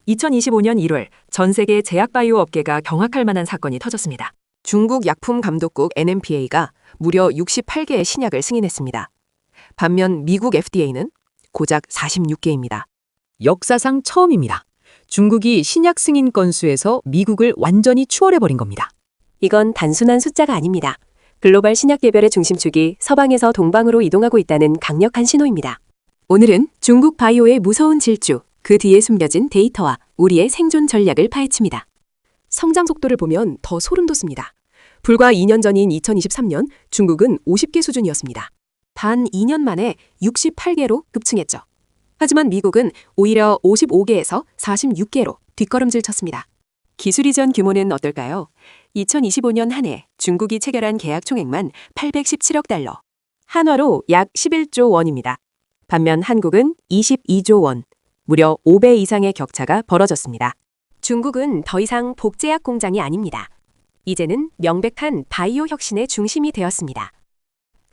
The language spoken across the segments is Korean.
2025년 1월 전 세계 제약바이오 업계가 경악할 만한 사건이 터졌습니다. 중국 약품감독국 NMPA가 무려 68개의 신약을 승인했습니다. 반면 미국 FDA는 고작 46개입니다. 역사상 처음입니다. 중국이 신약 승인 건수에서 미국을 완전히 추월해버린 겁니다. 이건 단순한 숫자가 아닙니다. 글로벌 신약 개별의 중심축이 서방에서 동방으로 이동하고 있다는 강력한 신호입니다. 오늘은 중국 바이오의 무서운 질주, 그 뒤에 숨겨진 데이터와 우리의 생존 전략을 파헤칩니다. 성장 속도를 보면 더 소름 돋습니다. 불과 2년 전인 2023년 중국은 50개 수준이었습니다. 단 2년 만에 68개로 급증했죠. 하지만 미국은 오히려 55개에서 46개로 뒷걸음질 쳤습니다. 기술 이전 규모는 어떨까요? 2025년 한 해 중국이 체결한 계약 총액만 817억 달러, 한화로 약 11조 원입니다. 반면 한국은 22조 원, 무려 5배 이상의 격차가 벌어졌습니다. 중국은 더 이상 복제약 공장이 아닙니다. 이제는 명백한 바이오 혁신의 중심이 되었습니다.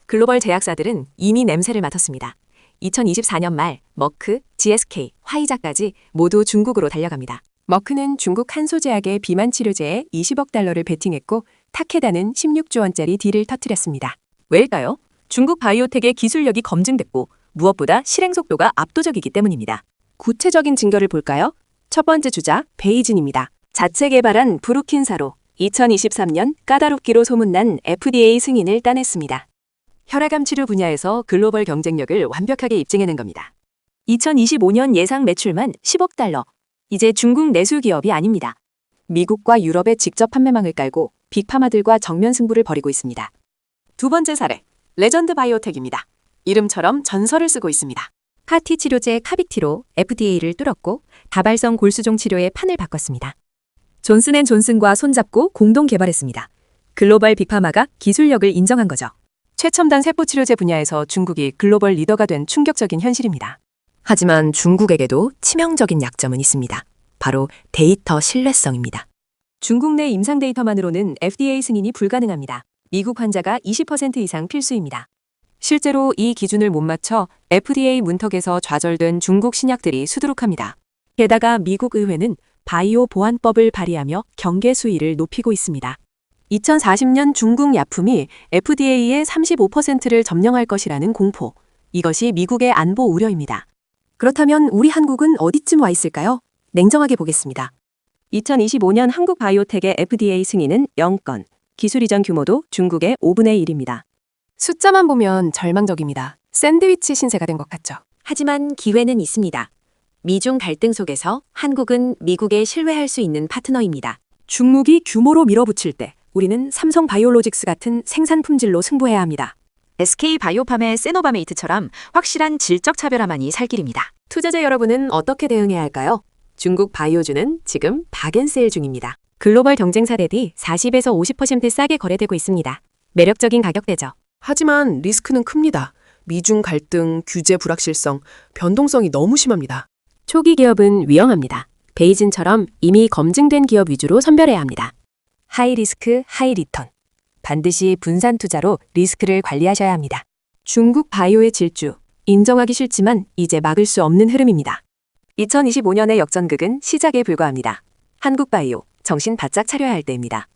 글로벌 제약사들은 이미 냄새를 맡았습니다. 2024년 말 머크, GSK, 화이자까지 모두 중국으로 달려갑니다. 머크는 중국 한소제약의 비만 치료제에 20억 달러를 베팅했고 타케다는 16조 원짜리 딜을 터뜨렸습니다. 왜일까요? 중국 바이오텍의 기술력이 검증됐고 무엇보다 실행 속도가 압도적이기 때문입니다. 구체적인 증거를 볼까요? 첫 번째 주자 베이진입니다. 자체 개발한 브루킨사로 2023년 까다롭기로 소문난 FDA 승인을 따냈습니다. 혈액암 치료 분야에서 글로벌 경쟁력을 완벽하게 입증해낸 겁니다. 2025년 예상 매출만 10억 달러. 이제 중국 내수 기업이 아닙니다. 미국과 유럽에 직접 판매망을 깔고 빅파마들과 정면 승부를 벌이고 있습니다. 두 번째 사례, 레전드 바이오텍입니다. 이름처럼 전설을 쓰고 있습니다. 카티 치료제 카빅티로 FDA를 뚫었고 다발성 골수종 치료의 판을 바꿨습니다. 존슨앤존슨과 손잡고 공동 개발했습니다. 글로벌 빅파마가 기술력을 인정한 거죠. 최첨단 세포치료제 분야에서 중국이 글로벌 리더가 된 충격적인 현실입니다. 하지만 중국에게도 치명적인 약점은 있습니다. 바로 데이터 신뢰성입니다. 중국 내 임상 데이터만으로는 FDA 승인이 불가능합니다. 미국 환자가 20% 이상 필수입니다. 실제로 이 기준을 못 맞춰 FDA 문턱에서 좌절된 중국 신약들이 수두룩합니다. 게다가 미국 의회는 바이오 보안법을 발의하며 경계 수위를 높이고 있습니다. 2040년 중국 약품이 FDA의 35%를 점령할 것이라는 공포. 이것이 미국의 안보 우려입니다. 그렇다면 우리 한국은 어디쯤 와 있을까요? 냉정하게 보겠습니다. 2025년 한국 바이오텍의 FDA 승인은 0건, 기술 이전 규모도 중국의 5분의 1입니다. 숫자만 보면 절망적입니다. 샌드위치 신세가 된 것 같죠. 하지만 기회는 있습니다. 미중 갈등 속에서 한국은 미국에 신뢰할 수 있는 파트너입니다. 중국이 규모로 밀어붙일 때 우리는 삼성 바이오로직스 같은 생산 품질로 승부해야 합니다. SK 바이오팜의 세노바메이트처럼 확실한 질적 차별화만이 살 길입니다. 투자자 여러분은 어떻게 대응해야 할까요? 중국 바이오주는 지금 박앤세일 중입니다. 글로벌 경쟁사 대비 40에서 50% 싸게 거래되고 있습니다. 매력적인 가격대죠. 하지만 리스크는 큽니다. 미중 갈등, 규제 불확실성, 변동성이 너무 심합니다. 초기 기업은 위험합니다. 베이진처럼 이미 검증된 기업 위주로 선별해야 합니다. 하이 리스크, 하이 리턴. 반드시 분산 투자로 리스크를 관리하셔야 합니다. 중국 바이오의 질주, 인정하기 싫지만 이제 막을 수 없는 흐름입니다. 2025년의 역전극은 시작에 불과합니다. 한국 바이오, 정신 바짝 차려야 할 때입니다.